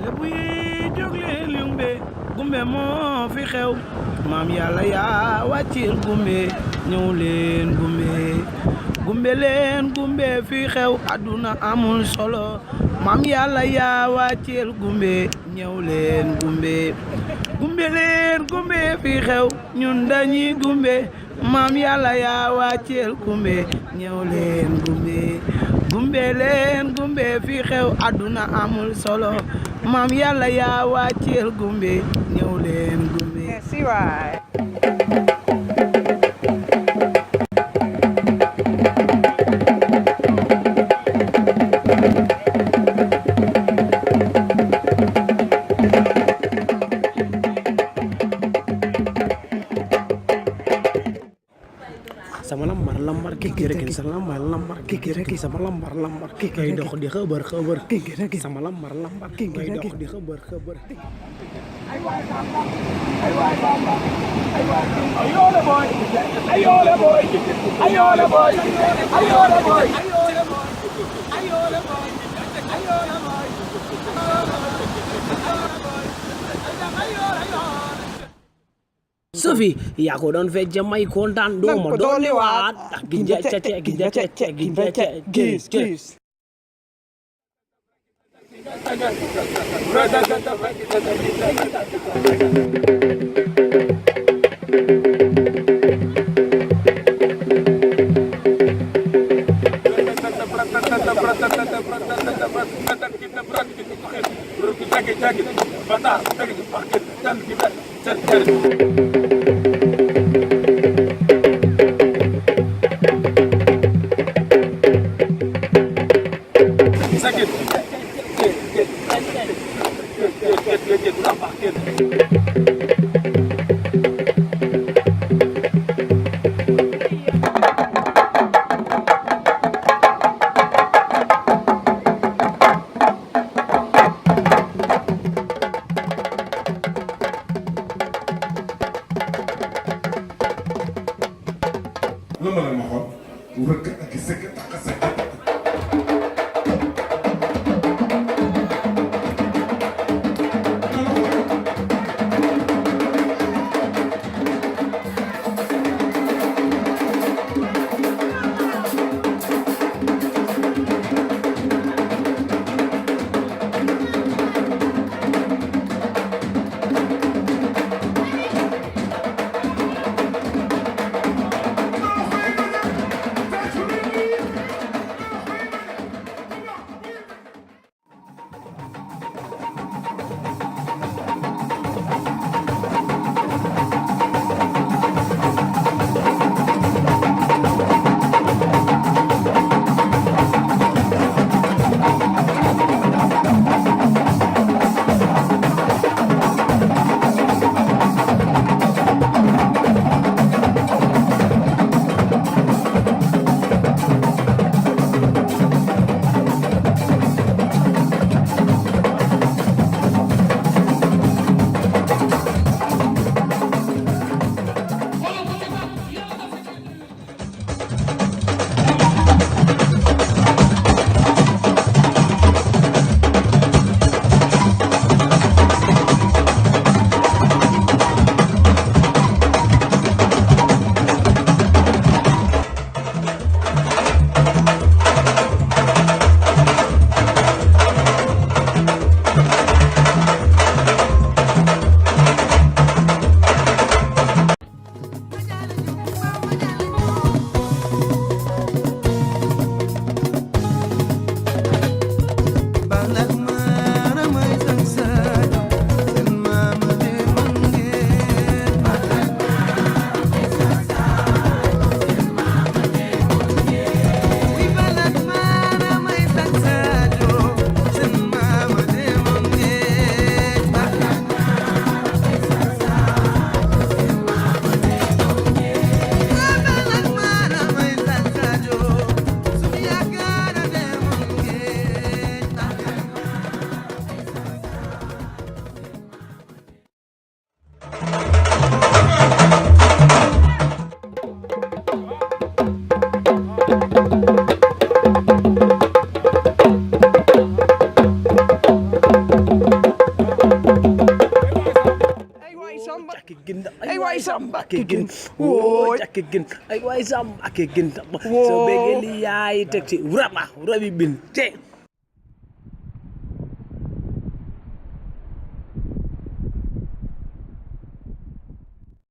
lébu yi jóg leen yumbe gumbe moo fi xew maam yàlla yaa wàccil gumbe ñëw leen gumbe fi xew àdduna amul solo maam yàlla yaa wàccil gumbe ñëw leen gumbe fi xew ñun dañuy gumbe maam yàlla yaa wàccil gumbe ñëw leen gumbe fi xew àdduna amul solo maam yàlla yaa wàcceel gumbe ñëw leen gumbe. Merci waay. sama lambar kikir sama lambar kikir sama lambar kikir dox di xëbër kikir sama lambar kikir dox di xëbër ay waay Samba ayoole boy Sophie yaa ko doon fecc may kontaan doo ma doole waat ginja gis Samba càkki gin ay waay Samba càkki gin woo càkki gin ay waay Samba càkki gin soo bëggee li yaay teg ci wuraba wurabi bin te